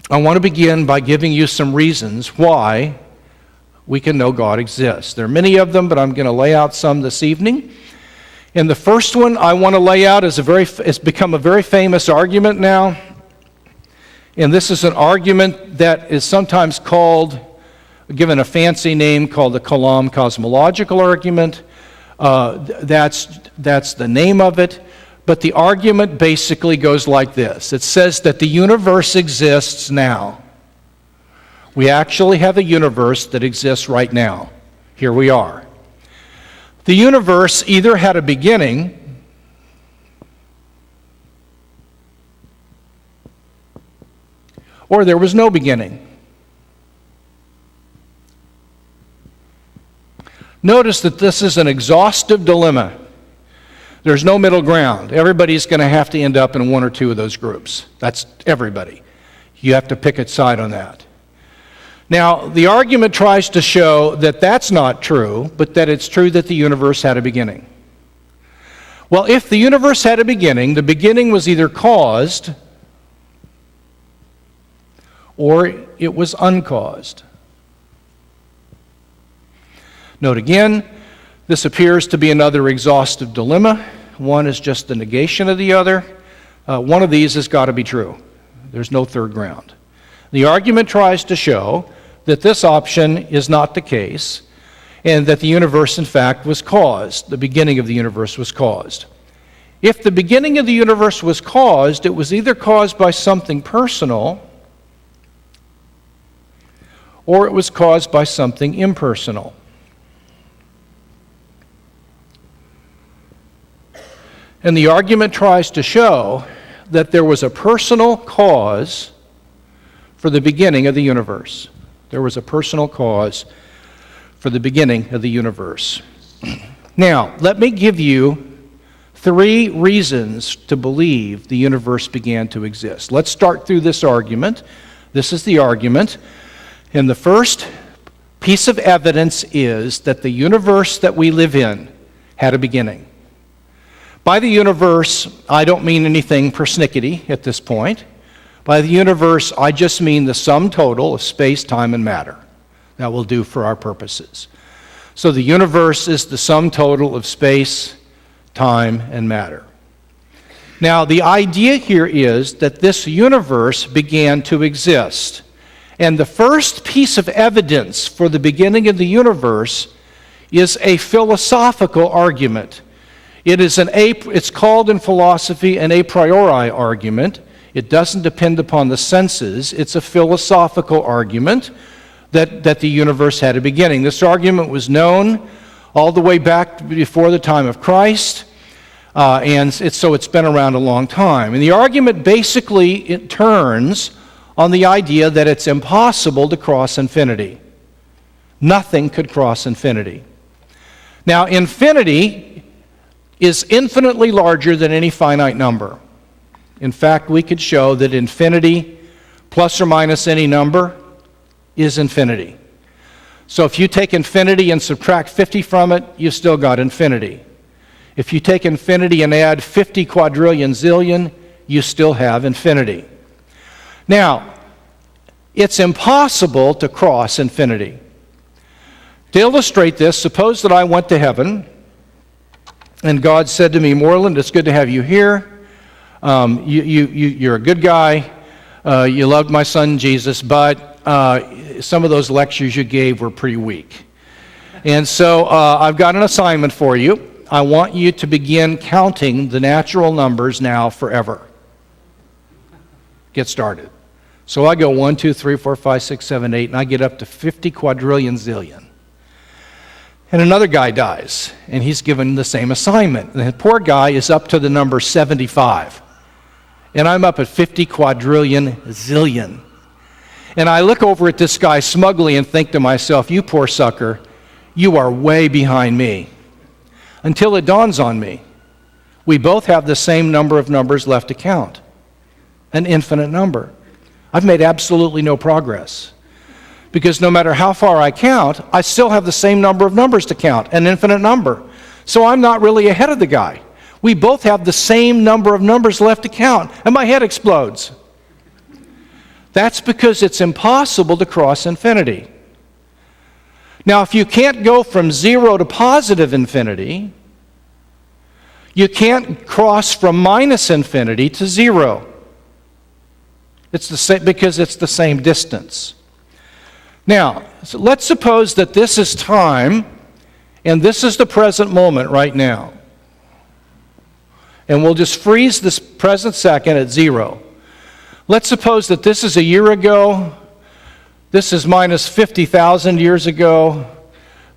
I want to begin by giving you some reasons why we can know God exists. There are many of them, but I'm going to lay out some this evening. And the first one I want to lay out is it's become a very famous argument now. And this is an argument that is sometimes given a fancy name called the Kalam Cosmological Argument. That's the name of it. But the argument basically goes like this. It says that the universe exists now. We actually have a universe that exists right now. Here we are. The universe either had a beginning or there was no beginning. Notice that this is an exhaustive dilemma. There's no middle ground. Everybody's going to have to end up in one or two of those groups. That's everybody. You have to pick a side on that. Now, the argument tries to show that that's not true, but that it's true that the universe had a beginning. Well, if the universe had a beginning, the beginning was either caused or it was uncaused. Note again, this appears to be another exhaustive dilemma. One is just the negation of the other. One of these has got to be true. There's no third ground. The argument tries to show that this option is not the case and that the universe, in fact, was caused. The beginning of the universe was caused. If the beginning of the universe was caused, it was either caused by something personal or it was caused by something impersonal. And the argument tries to show that there was a personal cause for the beginning of the universe. There was a personal cause for the beginning of the universe. Now, let me give you 3 reasons to believe the universe began to exist. Let's start through this argument. This is the argument. And the first piece of evidence is that the universe that we live in had a beginning. By the universe, I don't mean anything persnickety at this point. By the universe, I just mean the sum total of space, time, and matter. That will do for our purposes. So the universe is the sum total of space, time, and matter. Now, the idea here is that this universe began to exist. And the first piece of evidence for the beginning of the universe is a philosophical argument. It's called in philosophy an a priori argument. It doesn't depend upon the senses. It's a philosophical argument that the universe had a beginning. This argument was known all the way back before the time of Christ, so it's been around a long time. And the argument basically it turns on the idea that it's impossible to cross infinity. Nothing could cross infinity. Now, infinity is infinitely larger than any finite number. In fact, we could show that infinity plus or minus any number is infinity. So if you take infinity and subtract 50 from it, you've still got infinity. If you take infinity and add 50 quadrillion zillion, you still have infinity. Now, it's impossible to cross infinity. To illustrate this, suppose that I went to heaven and God said to me, Moreland, it's good to have you here. You're a good guy. You loved my son Jesus, but some of those lectures you gave were pretty weak. And so I've got an assignment for you. I want you to begin counting the natural numbers now forever. Get started. So I go 1, 2, 3, 4, 5, 6, 7, 8, and I get up to 50 quadrillion zillion. And another guy dies, and he's given the same assignment. And the poor guy is up to the number 75. And I'm up at 50 quadrillion zillion. And I look over at this guy smugly and think to myself, you poor sucker, you are way behind me. Until it dawns on me, we both have the same number of numbers left to count. An infinite number. I've made absolutely no progress. Because no matter how far I count, I still have the same number of numbers to count, an infinite number. So I'm not really ahead of the guy. We both have the same number of numbers left to count, and my head explodes. That's because it's impossible to cross infinity. Now, if you can't go from 0 to positive infinity, you can't cross from minus infinity to 0. It's the same, because it's the same distance. Now, so let's suppose that this is time, and this is the present moment right now. And we'll just freeze this present second at 0. Let's suppose that this is a year ago, this is minus 50,000 years ago,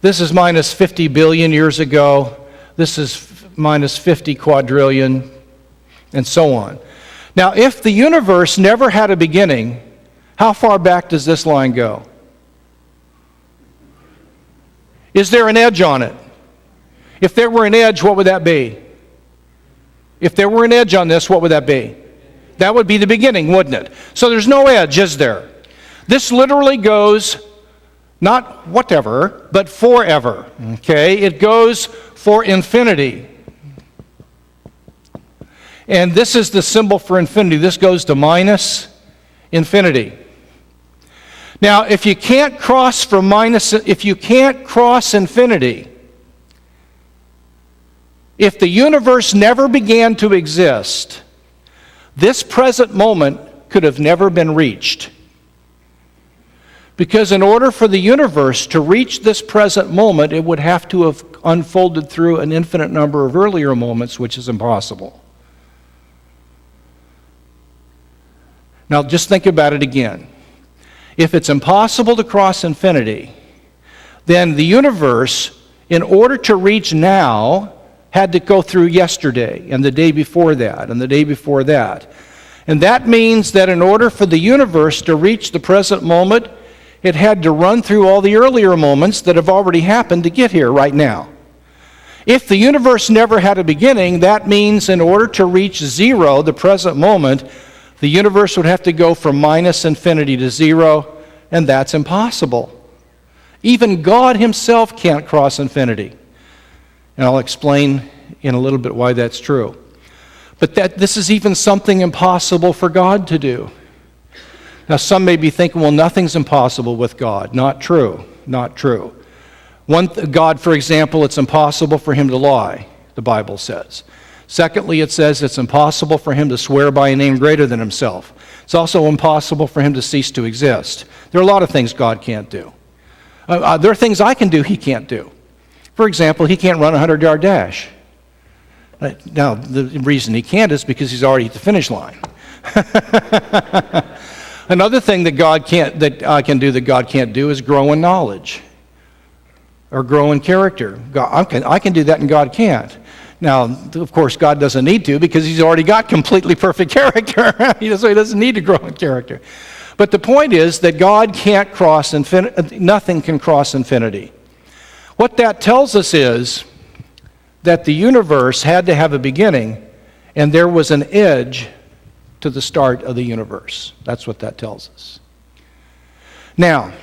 this is minus 50 billion years ago, this is minus 50 quadrillion, and so on. Now, if the universe never had a beginning, how far back does this line go? Is there an edge on it? If there were an edge, what would that be? If there were an edge on this, what would that be? That would be the beginning, wouldn't it? So there's no edge, is there? This literally goes, not whatever, but forever. Okay? It goes for infinity. And this is the symbol for infinity. This goes to minus infinity. Now, if you can't cross infinity, if the universe never began to exist, this present moment could have never been reached. Because in order for the universe to reach this present moment, it would have to have unfolded through an infinite number of earlier moments, which is impossible. Now, just think about it again. If it's impossible to cross infinity, then the universe, in order to reach now, had to go through yesterday, and the day before that, and the day before that. And that means that in order for the universe to reach the present moment, it had to run through all the earlier moments that have already happened to get here right now. If the universe never had a beginning, that means in order to reach 0, the present moment, the universe would have to go from minus infinity to 0, and that's impossible. Even God himself can't cross infinity. And I'll explain in a little bit why that's true. But this is even something impossible for God to do. Now, some may be thinking, well, nothing's impossible with God. Not true. Not true. God, for example, it's impossible for him to lie, the Bible says. Secondly, it says it's impossible for him to swear by a name greater than himself. It's also impossible for him to cease to exist. There are a lot of things God can't do. There are things I can do he can't do. For example, he can't run a 100-yard dash. Now, the reason he can't is because he's already at the finish line. Another thing that I can do that God can't do is grow in knowledge or grow in character. I can do that and God can't. Now, of course, God doesn't need to because he's already got completely perfect character. So he doesn't need to grow in character. But the point is that God can't cross infinity. Nothing can cross infinity. What that tells us is that the universe had to have a beginning, and there was an edge to the start of the universe. That's what that tells us. Now,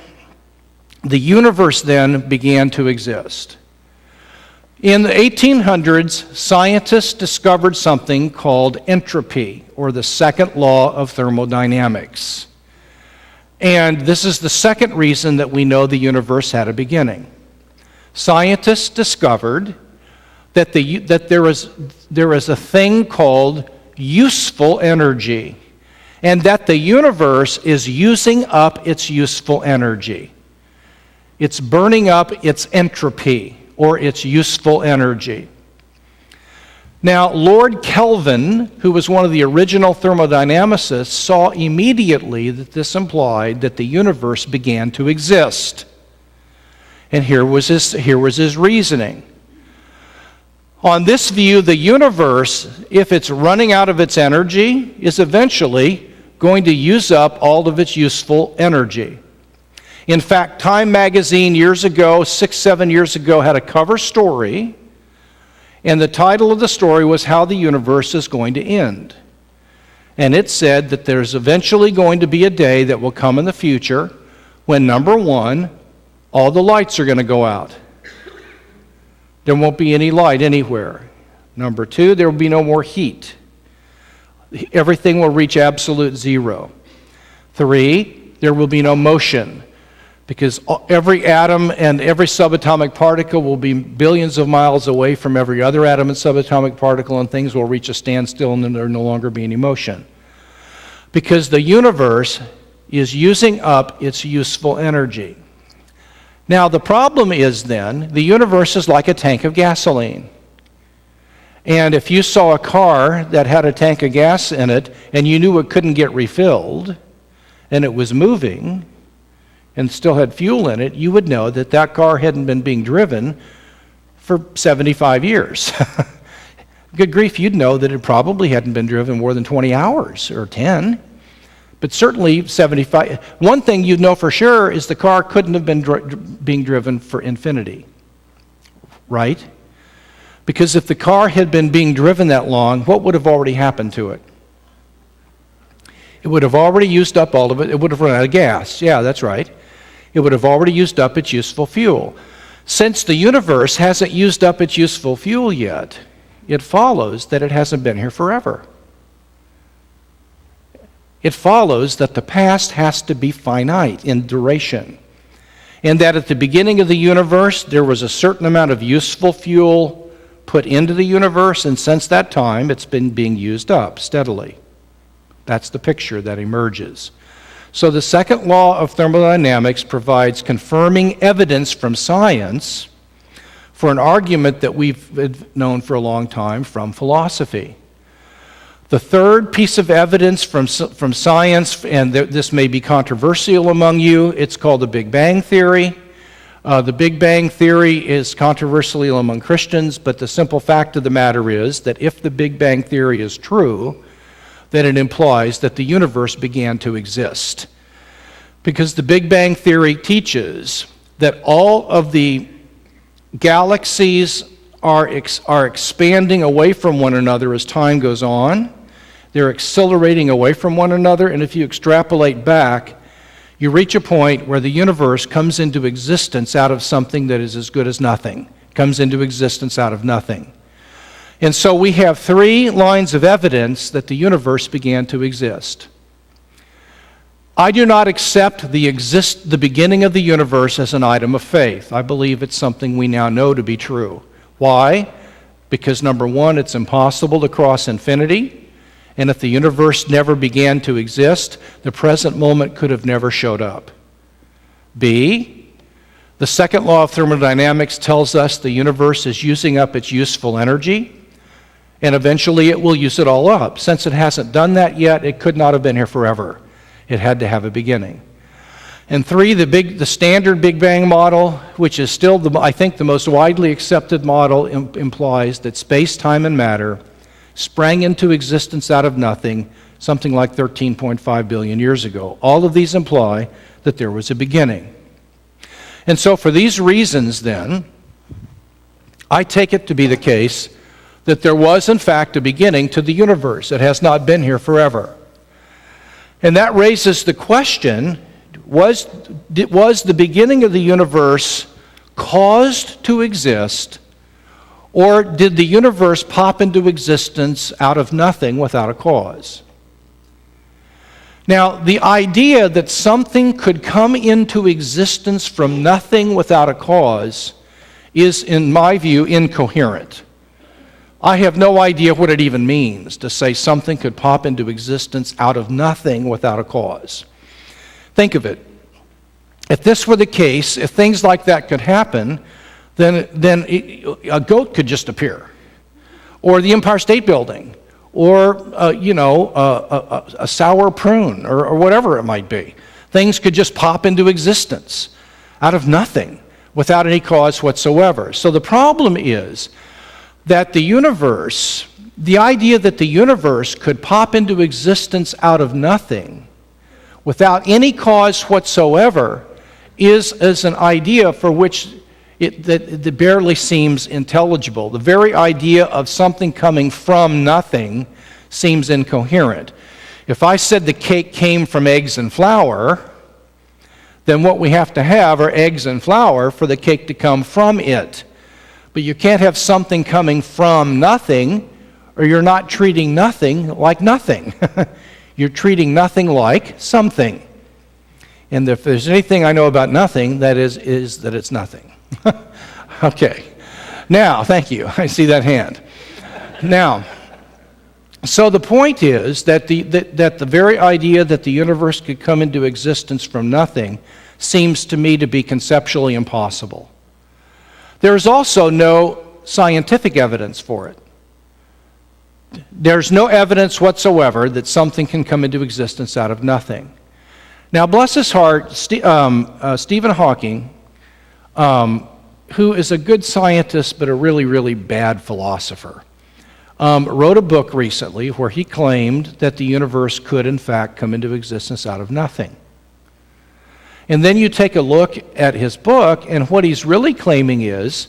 the universe then began to exist. In the 1800s, scientists discovered something called entropy, or the second law of thermodynamics. And this is the second reason that we know the universe had a beginning. Scientists discovered that there is a thing called useful energy, and that the universe is using up its useful energy. It's burning up its entropy, or its useful energy. Now, Lord Kelvin, who was one of the original thermodynamicists, saw immediately that this implied that the universe began to exist. And here was his reasoning. On this view, the universe, if it's running out of its energy, is eventually going to use up all of its useful energy. In fact, Time magazine years ago, 6-7 years ago, had a cover story, and the title of the story was How the Universe is Going to End. And it said that there's eventually going to be a day that will come in the future when, number one, all the lights are going to go out. There won't be any light anywhere. Number two, there will be no more heat. Everything will reach absolute zero. 3, there will be no motion, because every atom and every subatomic particle will be billions of miles away from every other atom and subatomic particle, and things will reach a standstill and then there will no longer be any motion. Because the universe is using up its useful energy. Now, the problem is then, the universe is like a tank of gasoline. And if you saw a car that had a tank of gas in it and you knew it couldn't get refilled and it was moving and still had fuel in it, you would know that that car hadn't been being driven for 75 years. Good grief, you'd know that it probably hadn't been driven more than 20 hours or 10. But certainly 75. One thing you'd know for sure is the car couldn't have been being driven for infinity, right? Because if the car had been being driven that long, what would have already happened to it? It would have already used up all of it. It would have run out of gas. Yeah, that's right. It would have already used up its useful fuel. Since the universe hasn't used up its useful fuel yet, it follows that it hasn't been here forever. It follows that the past has to be finite in duration, and that at the beginning of the universe there was a certain amount of useful fuel put into the universe, and since that time it's been being used up steadily. That's the picture that emerges. So the second law of thermodynamics provides confirming evidence from science for an argument that we've known for a long time from philosophy. The third piece of evidence from science, and this may be controversial among you, it's called the Big Bang Theory. The Big Bang Theory is controversial among Christians, but the simple fact of the matter is that if the Big Bang Theory is true, then it implies that the universe began to exist. Because the Big Bang Theory teaches that all of the galaxies are expanding away from one another as time goes on. They're accelerating away from one another, and if you extrapolate back, you reach a point where the universe comes into existence out of something that is as good as nothing. Comes into existence out of nothing. And so we have 3 lines of evidence that the universe began to exist. I do not accept the beginning of the universe as an item of faith. I believe it's something we now know to be true. Why? Because number 1, it's impossible to cross infinity. And if the universe never began to exist, the present moment could have never showed up. B, the second law of thermodynamics tells us the universe is using up its useful energy, and eventually it will use it all up. Since it hasn't done that yet, it could not have been here forever. It had to have a beginning. And 3, the standard Big Bang model, which is still, I think, the most widely accepted model, implies that space, time, and matter sprang into existence out of nothing something like 13.5 billion years ago. All of these imply that there was a beginning. And so for these reasons, then, I take it to be the case that there was, in fact, a beginning to the universe. It has not been here forever. And that raises the question, was the beginning of the universe caused to exist, or did the universe pop into existence out of nothing without a cause? Now, the idea that something could come into existence from nothing without a cause is, in my view, incoherent. I have no idea what it even means to say something could pop into existence out of nothing without a cause. Think of it. If this were the case, if things like that could happen, then a goat could just appear, or the Empire State Building, or a sour prune, or whatever it might be. Things could just pop into existence out of nothing without any cause whatsoever. So the problem is that the idea that the universe could pop into existence out of nothing without any cause whatsoever is an idea for which that barely seems intelligible. The very idea of something coming from nothing seems incoherent. If I said the cake came from eggs and flour, then what we have to have are eggs and flour for the cake to come from it. But you can't have something coming from nothing, or you're not treating nothing like nothing. You're treating nothing like something. And if there's anything I know about nothing, that is that it's nothing. Okay. Now, thank you. I see that hand. Now, so the point is that the very idea that the universe could come into existence from nothing seems to me to be conceptually impossible. There is also no scientific evidence for it. There's no evidence whatsoever that something can come into existence out of nothing. Now, bless his heart, Stephen Hawking, who is a good scientist but a really, really bad philosopher, wrote a book recently where he claimed that the universe could, in fact, come into existence out of nothing. And then you take a look at his book, and what he's really claiming is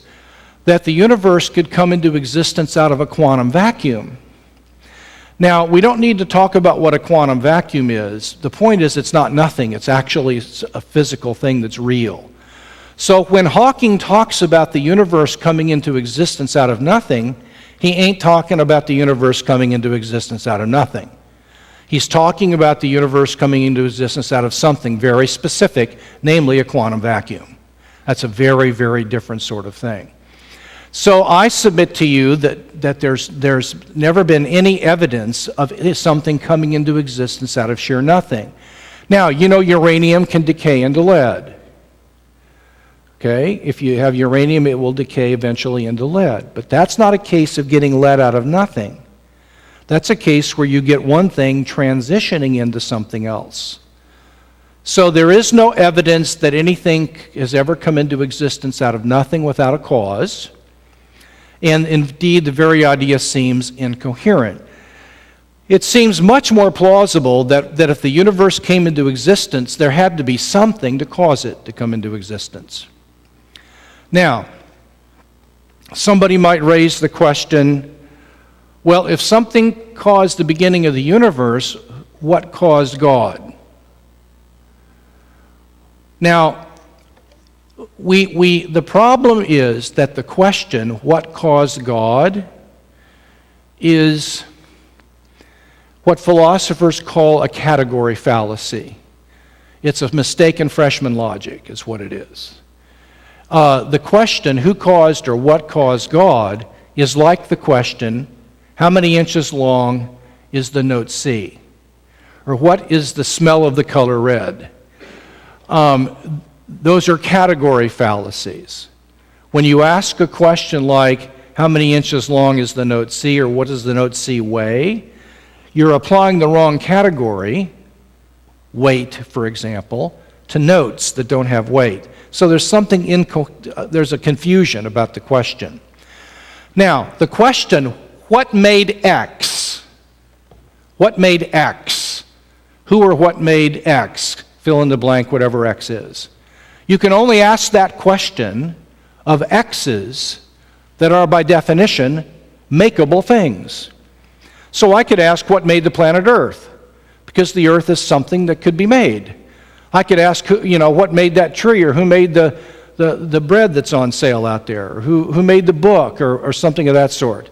that the universe could come into existence out of a quantum vacuum. Now, we don't need to talk about what a quantum vacuum is. The point is it's not nothing. It's actually a physical thing that's real. So when Hawking talks about the universe coming into existence out of nothing, he ain't talking about the universe coming into existence out of nothing. He's talking about the universe coming into existence out of something very specific, namely a quantum vacuum. That's a very, very different sort of thing. So I submit to you that there's never been any evidence of something coming into existence out of sheer nothing. Now, you know uranium can decay into lead. Okay? If you have uranium, it will decay eventually into lead. But that's not a case of getting lead out of nothing. That's a case where you get one thing transitioning into something else. So there is no evidence that anything has ever come into existence out of nothing without a cause. And indeed, the very idea seems incoherent. It seems much more plausible that if the universe came into existence, there had to be something to cause it to come into existence. Now, somebody might raise the question, well, if something caused the beginning of the universe, what caused God? Now, the problem is that the question, what caused God, is what philosophers call a category fallacy. It's a mistaken freshman logic, is what it is. The question, who caused or what caused God, is like the question, how many inches long is the note C? Or what is the smell of the color red? Those are category fallacies. When you ask a question like, how many inches long is the note C, or what does the note C weigh, you're applying the wrong category, weight, for example, to notes that don't have weight. So there's there's a confusion about the question. Now, the question, what made X? What made X? Who or what made X? Fill in the blank, whatever X is. You can only ask that question of X's that are by definition makeable things. So I could ask what made the planet Earth, because the Earth is something that could be made. I could ask, what made that tree, or who made the bread that's on sale out there, or who made the book, or something of that sort.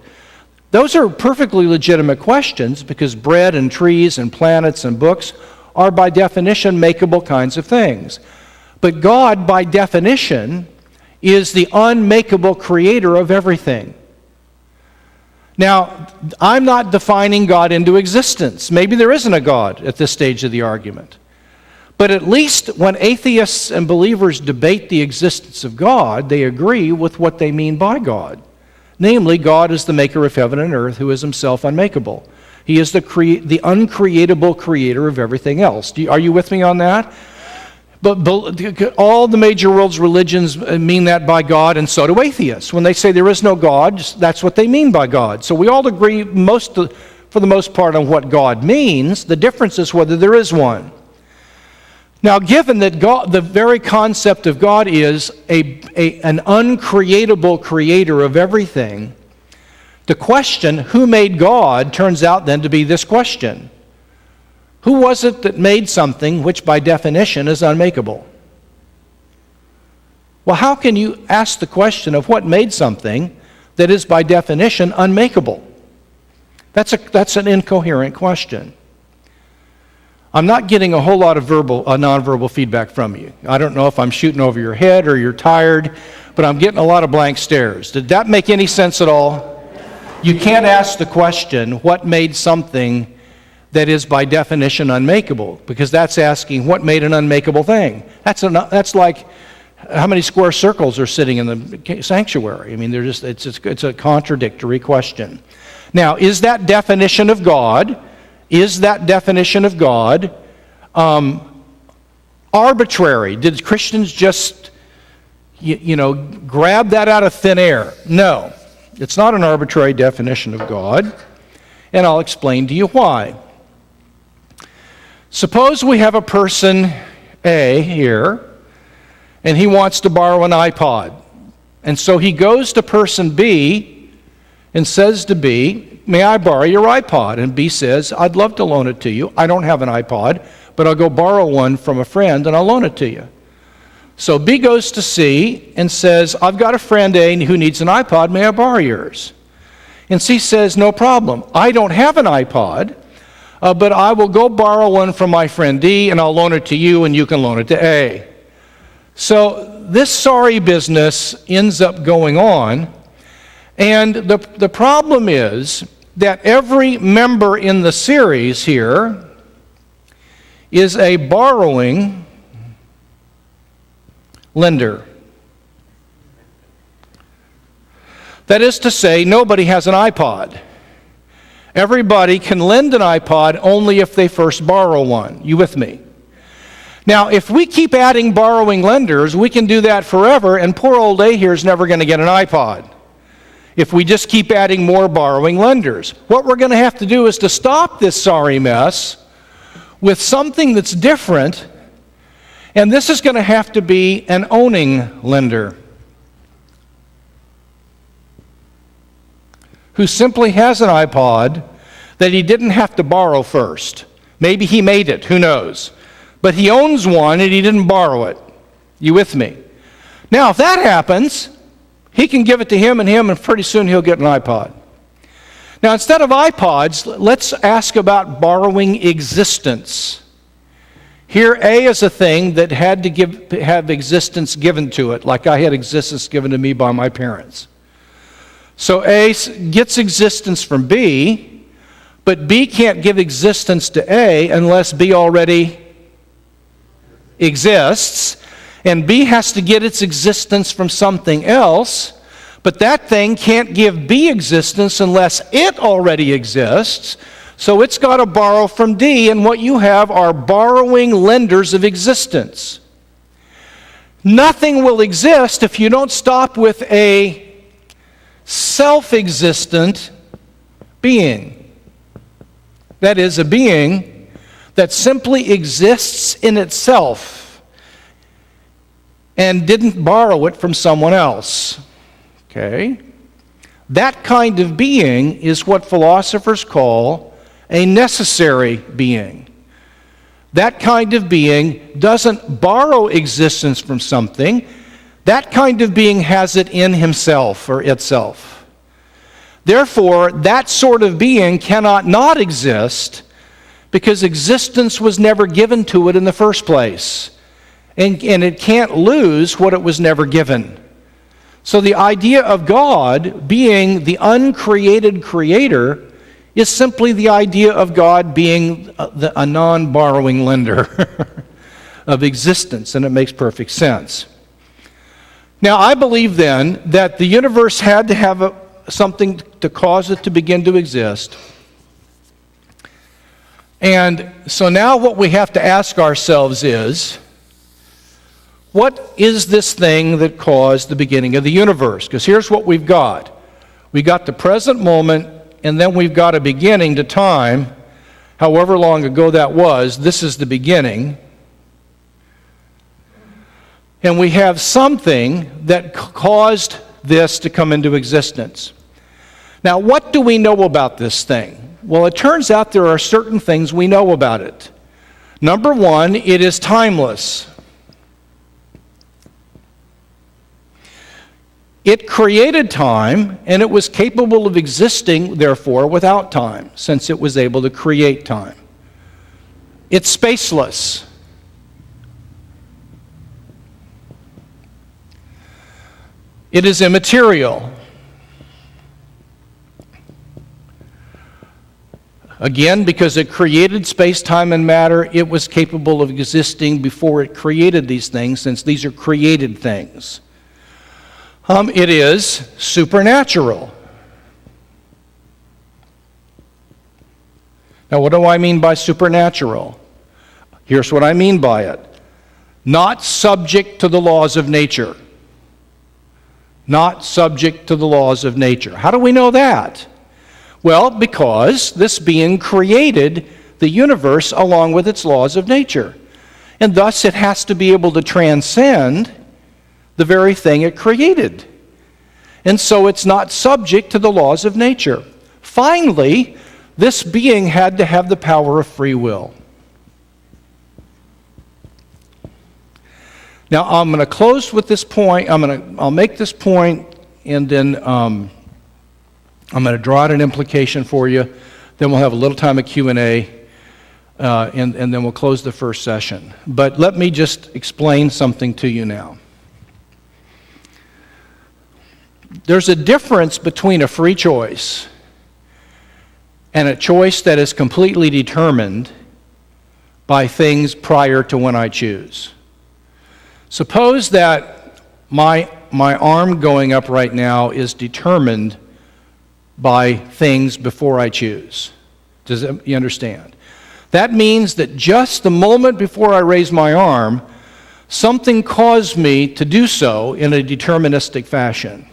Those are perfectly legitimate questions, because bread and trees and planets and books are by definition makeable kinds of things. But God, by definition, is the unmakeable creator of everything. Now, I'm not defining God into existence. Maybe there isn't a God at this stage of the argument. But at least when atheists and believers debate the existence of God, they agree with what they mean by God. Namely, God is the maker of heaven and earth, who is himself unmakeable. He is the uncreatable creator of everything else. Are you with me on that? But all the major world's religions mean that by God, and so do atheists. When they say there is no God, that's what they mean by God. So we all agree for the most part on what God means. The difference is whether there is one. Now, given that God, the very concept of God is an uncreatable creator of everything, the question, who made God, turns out then to be this question. Who was it that made something which by definition is unmakeable? Well, how can you ask the question of what made something that is by definition unmakeable? That's an incoherent question. I'm not getting a whole lot of nonverbal feedback from you. I don't know if I'm shooting over your head or you're tired, but I'm getting a lot of blank stares. Did that make any sense at all? You can't ask the question, what made something that is by definition unmakeable? Because that's asking, what made an unmakeable thing? That's like, how many square circles are sitting in the sanctuary? I mean, it's a contradictory question. Now, is that definition of God arbitrary? Did Christians just, grab that out of thin air? No, it's not an arbitrary definition of God, and I'll explain to you why. Suppose we have a person A here, and he wants to borrow an iPod. And so he goes to person B and says to B, may I borrow your iPod? And B says, I'd love to loan it to you. I don't have an iPod, but I'll go borrow one from a friend and I'll loan it to you. So B goes to C and says, I've got a friend A who needs an iPod. May I borrow yours? And C says, no problem. I don't have an iPod, but I will go borrow one from my friend D and I'll loan it to you and you can loan it to A. So this sorry business ends up going on, and the problem is that every member in the series here is a borrowing lender. That is to say, nobody has an iPod. Everybody can lend an iPod only if they first borrow one. You with me? Now, if we keep adding borrowing lenders, we can do that forever, and poor old A here is never going to get an iPod. If we just keep adding more borrowing lenders. What we're going to have to do is to stop this sorry mess with something that's different, and this is going to have to be an owning lender who simply has an iPod that he didn't have to borrow first. Maybe he made it, who knows? But he owns one and he didn't borrow it. You with me? Now, if that happens, he can give it to him, and pretty soon he'll get an iPod. Now, instead of iPods, let's ask about borrowing existence. Here, A is a thing that had to have existence given to it, like I had existence given to me by my parents. So A gets existence from B, but B can't give existence to A unless B already exists, and B has to get its existence from something else, but that thing can't give B existence unless it already exists, so it's got to borrow from D, and what you have are borrowing lenders of existence. Nothing will exist if you don't stop with a self-existent being. That is, a being that simply exists in itself and didn't borrow it from someone else. Okay? That kind of being is what philosophers call a necessary being. That kind of being doesn't borrow existence from something. That kind of being has it in himself or itself. Therefore, that sort of being cannot not exist, because existence was never given to it in the first place. And it can't lose what it was never given. So the idea of God being the uncreated creator is simply the idea of God being a non-borrowing lender of existence, and it makes perfect sense. Now, I believe then that the universe had to have something to cause it to begin to exist. And so now what we have to ask ourselves is, what is this thing that caused the beginning of the universe? Because here's what we've got. We got the present moment, and then we've got a beginning to time, however long ago that was. This is the beginning. And we have something that caused this to come into existence. Now, what do we know about this thing? Well, it turns out there are certain things we know about it. Number one, it is timeless. It created time, and it was capable of existing, therefore, without time, since it was able to create time. It's spaceless. It is immaterial. Again, because it created space, time, and matter, it was capable of existing before it created these things, since these are created things. It is supernatural. Now, what do I mean by supernatural? Here's what I mean by it. Not subject to the laws of nature. Not subject to the laws of nature. How do we know that? Well, because this being created the universe along with its laws of nature. And thus it has to be able to transcend the very thing it created. And so it's not subject to the laws of nature. Finally, this being had to have the power of free will. Now, I'm going to close with this point. I'll make this point, and then I'm going to draw out an implication for you. Then we'll have a little time of Q&A, and then we'll close the first session. But let me just explain something to you now. There's a difference between a free choice and a choice that is completely determined by things prior to when I choose. Suppose that my arm going up right now is determined by things before I choose. You understand? That means that just the moment before I raise my arm, something caused me to do so in a deterministic fashion.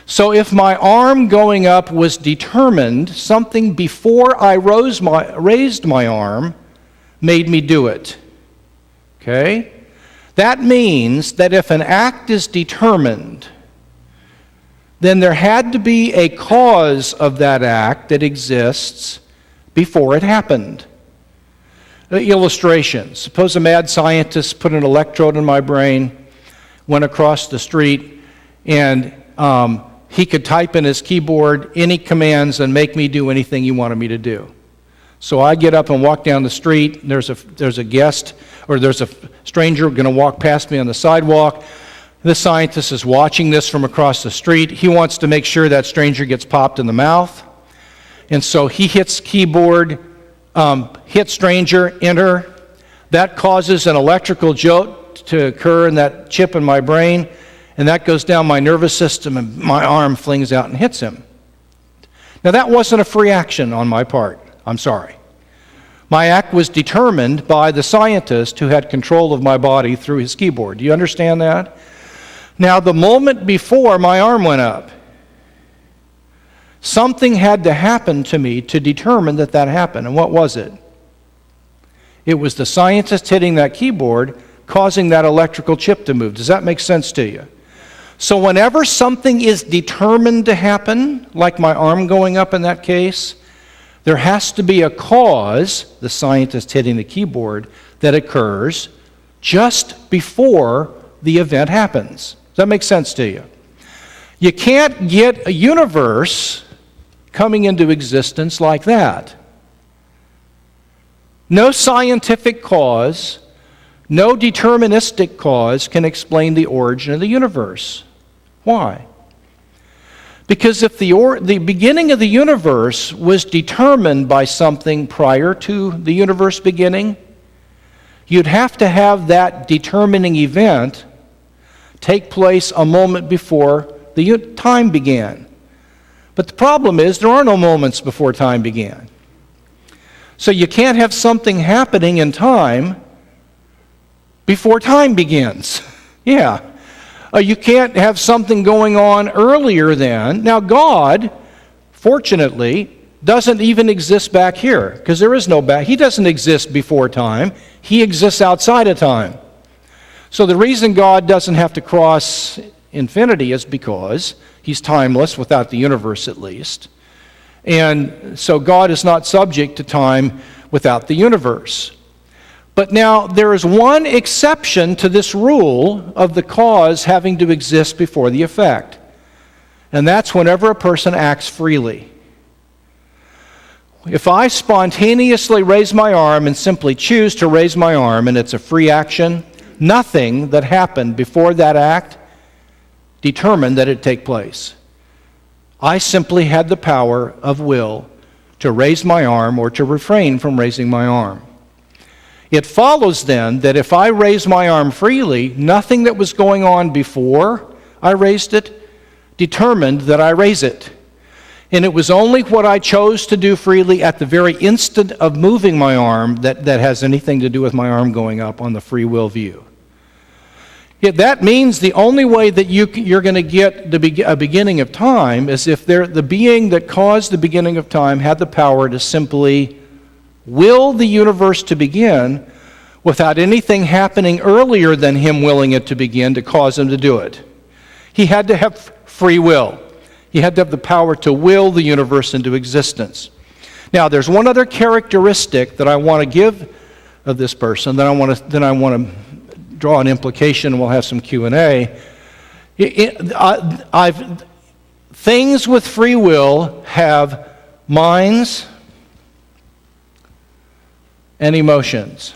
So if my arm going up was determined, something before I raised my arm made me do it. Okay? That means that if an act is determined, then there had to be a cause of that act that exists before it happened. An illustration. Suppose a mad scientist put an electrode in my brain, went across the street, and he could type in his keyboard any commands and make me do anything he wanted me to do. So I get up and walk down the street, and there's a guest, or there's a stranger going to walk past me on the sidewalk. The scientist is watching this from across the street. He wants to make sure that stranger gets popped in the mouth. And so he hits keyboard, hit stranger, enter. That causes an electrical jolt to occur in that chip in my brain, and that goes down my nervous system, and my arm flings out and hits him. Now that wasn't a free action on my part. I'm sorry. My act was determined by the scientist who had control of my body through his keyboard. Do you understand that? Now, the moment before my arm went up, something had to happen to me to determine that happened. And what was it? It was the scientist hitting that keyboard, causing that electrical chip to move. Does that make sense to you? So whenever something is determined to happen, like my arm going up in that case, there has to be a cause, the scientist hitting the keyboard, that occurs just before the event happens. Does that make sense to you? You can't get a universe coming into existence like that. No scientific cause, no deterministic cause can explain the origin of the universe. Why? Because if the beginning of the universe was determined by something prior to the universe beginning, you'd have to have that determining event take place a moment before the time began. But the problem is there are no moments before time began. So you can't have something happening in time before time begins. Yeah. You can't have something going on earlier than. Now God, fortunately, doesn't even exist back here, because there is no back. He doesn't exist before time. He exists outside of time. So the reason God doesn't have to cross infinity is because he's timeless, without the universe at least. And so God is not subject to time without the universe. But now there is one exception to this rule of the cause having to exist before the effect. And that's whenever a person acts freely. If I spontaneously raise my arm and simply choose to raise my arm, and it's a free action, nothing that happened before that act determined that it take place. I simply had the power of will to raise my arm or to refrain from raising my arm. It follows then that if I raise my arm freely, nothing that was going on before I raised it determined that I raise it. And it was only what I chose to do freely at the very instant of moving my arm that has anything to do with my arm going up on the free will view. Yet that means the only way that you're going to get a beginning of time is if the being that caused the beginning of time had the power to simply will the universe to begin without anything happening earlier than him willing it to begin to cause him to do it. He had to have free will. He had to have the power to will the universe into existence. Now, there's one other characteristic that I want to give of this person, then I want to draw an implication, and we'll have some Q&A. Things with free will have minds and emotions.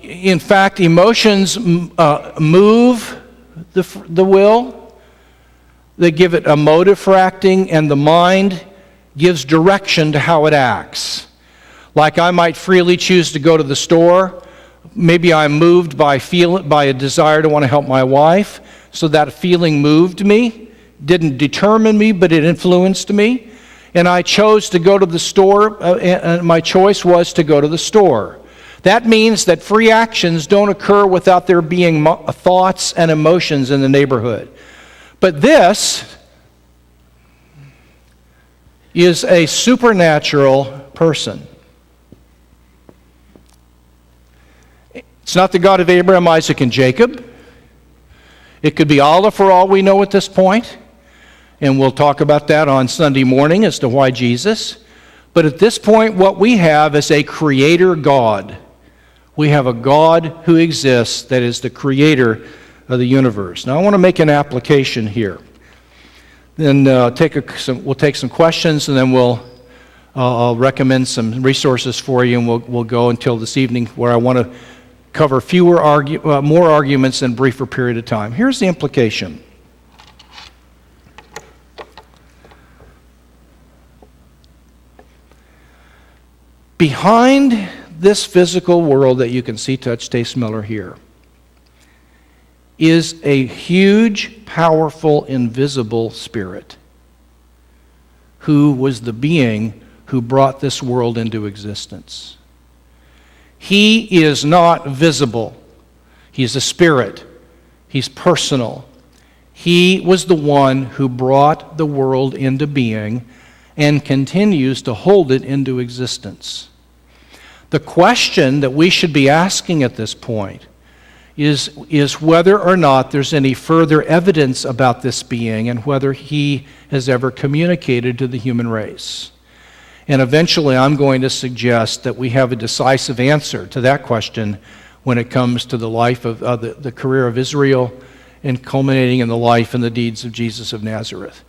In fact, emotions move the will. They give it a motive for acting, and the mind gives direction to how it acts. Like I might freely choose to go to the store. Maybe I'm moved by a desire to want to help my wife, so that feeling moved me, didn't determine me, but it influenced me. And I chose to go to the store, and my choice was to go to the store. That means that free actions don't occur without there being thoughts and emotions in the neighborhood. But this is a supernatural person. It's not the God of Abraham, Isaac, and Jacob. It could be Allah for all we know at this point. And we'll talk about that on Sunday morning as to why Jesus. But at this point, what we have is a creator God. We have a God who exists that is the creator of the universe. Now, I want to make an application here. Then we'll take some questions, and then I'll recommend some resources for you, and we'll go until this evening where I want to cover more arguments in a briefer period of time. Here's the implication. Behind this physical world that you can see, touch, taste, smell, or hear is a huge, powerful, invisible spirit who was the being who brought this world into existence. He is not visible. He's a spirit. He's personal. He was the one who brought the world into being and continues to hold it into existence. The question that we should be asking at this point is whether or not there's any further evidence about this being and whether he has ever communicated to the human race. And eventually I'm going to suggest that we have a decisive answer to that question when it comes to the life of the career of Israel and culminating in the life and the deeds of Jesus of Nazareth.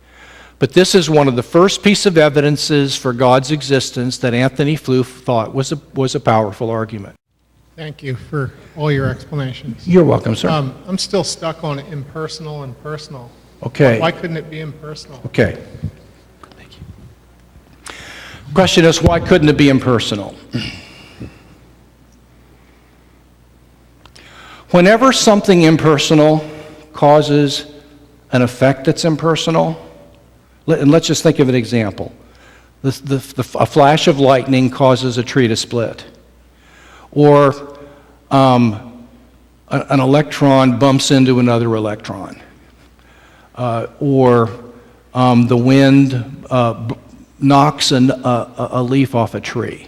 But this is one of the first piece of evidences for God's existence that Anthony Flew thought was a powerful argument. Thank you for all your explanations. You're welcome, sir. I'm still stuck on impersonal and personal. Okay. Why couldn't it be impersonal? Okay. Thank you. Question is, why couldn't it be impersonal? Whenever something impersonal causes an effect that's impersonal, and let's just think of an example. A flash of lightning causes a tree to split. Or an electron bumps into another electron. Or the wind knocks a leaf off a tree.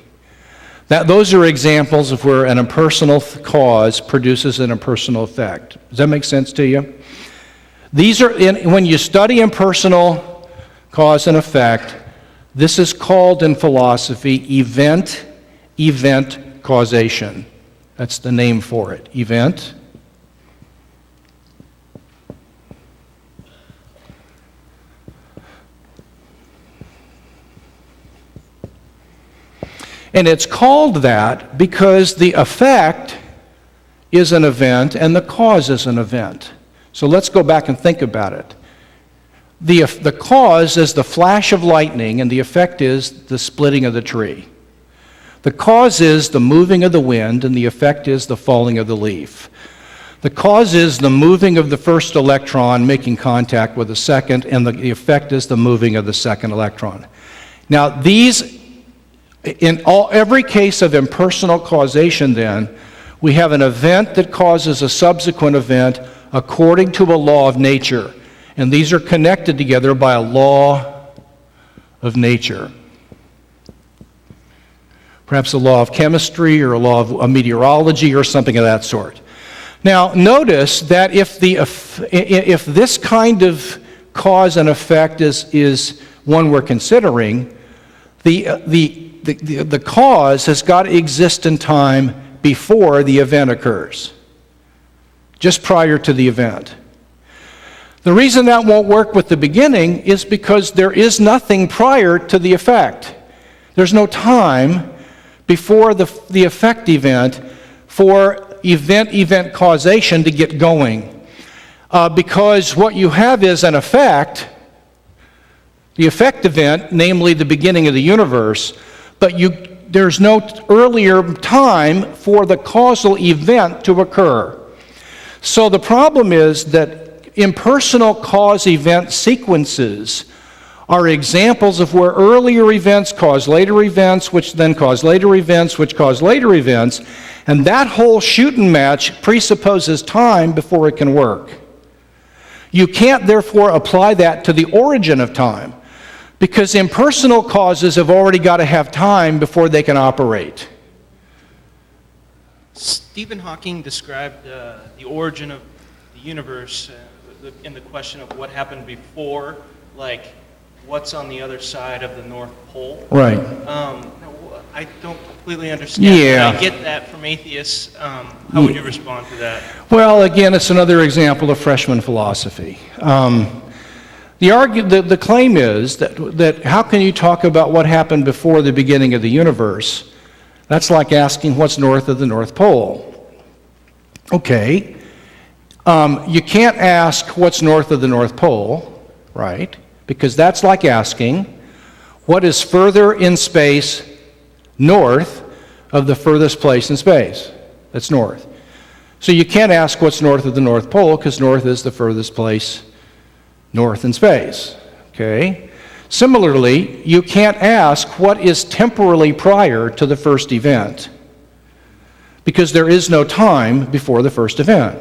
Those are examples of where an impersonal cause produces an impersonal effect. Does that make sense to you? These are when you study impersonal cause and effect, this is called in philosophy event causation. That's the name for it, event. And it's called that because the effect is an event and the cause is an event. So let's go back and think about it. The cause is the flash of lightning, and the effect is the splitting of the tree. The cause is the moving of the wind, and the effect is the falling of the leaf. The cause is the moving of the first electron making contact with the second, and the effect is the moving of the second electron. Now, every case of impersonal causation, then, we have an event that causes a subsequent event according to a law of nature. And these are connected together by a law of nature. Perhaps a law of chemistry or a law of meteorology or something of that sort. Now, notice that if this kind of cause and effect is one we're considering, the cause has got to exist in time before the event occurs, just prior to the event. The reason that won't work with the beginning is because there is nothing prior to the effect. There's no time before the effect event for event causation to get going. Because what you have is an effect, the effect event, namely the beginning of the universe, but there's no earlier time for the causal event to occur. So the problem is that impersonal cause-event sequences are examples of where earlier events cause later events, which then cause later events, which cause later events, and that whole shooting match presupposes time before it can work. You can't, therefore, apply that to the origin of time, because impersonal causes have already got to have time before they can operate. Stephen Hawking described the origin of the universe in the question of what happened before, like what's on the other side of the North Pole. Right. I don't completely understand. Yeah. I get that from atheists. How would you respond to that? Well, again, it's another example of freshman philosophy. The claim is that how can you talk about what happened before the beginning of the universe? That's like asking what's north of the North Pole. Okay. You can't ask what's north of the North Pole, right? Because that's like asking what is further in space north of the furthest place in space. That's north. So you can't ask what's north of the North Pole because north is the furthest place north in space. Okay? Similarly, you can't ask what is temporally prior to the first event because there is no time before the first event.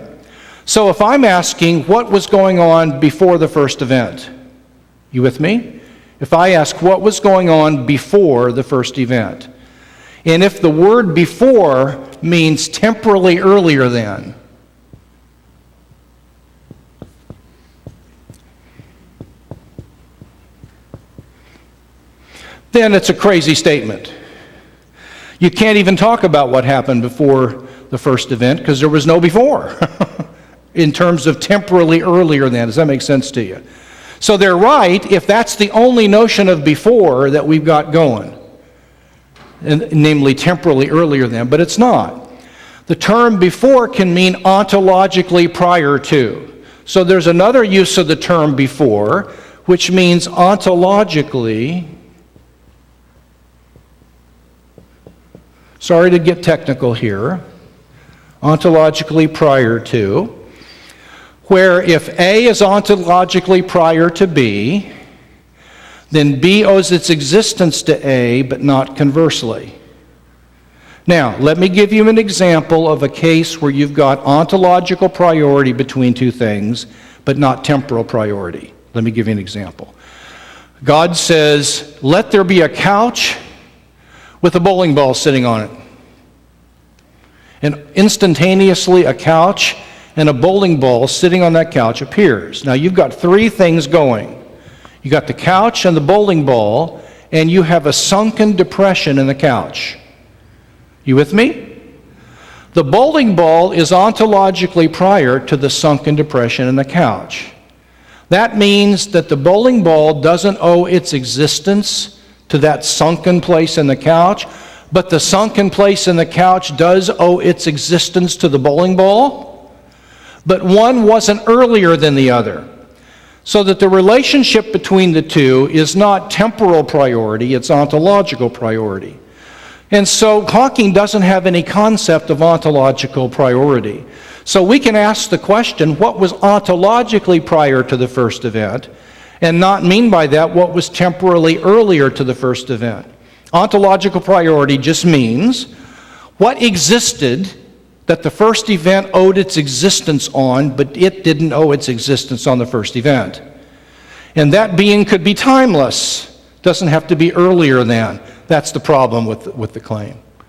So if I'm asking what was going on before the first event, you with me? If I ask what was going on before the first event, and if the word before means temporally earlier than, then it's a crazy statement. You can't even talk about what happened before the first event because there was no before in terms of temporally earlier than. Does that make sense to you? So they're right if that's the only notion of before that we've got going, and namely temporally earlier than, but it's not. The term before can mean ontologically prior to. So there's another use of the term before, which means ontologically, sorry to get technical here, ontologically prior to, where if A is ontologically prior to B, then B owes its existence to A, but not conversely. Now, let me give you an example of a case where you've got ontological priority between two things, but not temporal priority. Let me give you an example. God says, let there be a couch with a bowling ball sitting on it. And instantaneously a couch and a bowling ball sitting on that couch appears. Now you've got three things going. You got the couch and the bowling ball, and you have a sunken depression in the couch. You with me? The bowling ball is ontologically prior to the sunken depression in the couch. That means that the bowling ball doesn't owe its existence to that sunken place in the couch, but the sunken place in the couch does owe its existence to the bowling ball, but one wasn't earlier than the other. So that the relationship between the two is not temporal priority, it's ontological priority. And so Hawking doesn't have any concept of ontological priority. So we can ask the question, what was ontologically prior to the first event, and not mean by that what was temporally earlier to the first event. Ontological priority just means what existed that the first event owed its existence on, but it didn't owe its existence on the first event. And that being could be timeless, doesn't have to be earlier than. That's the problem with the claim.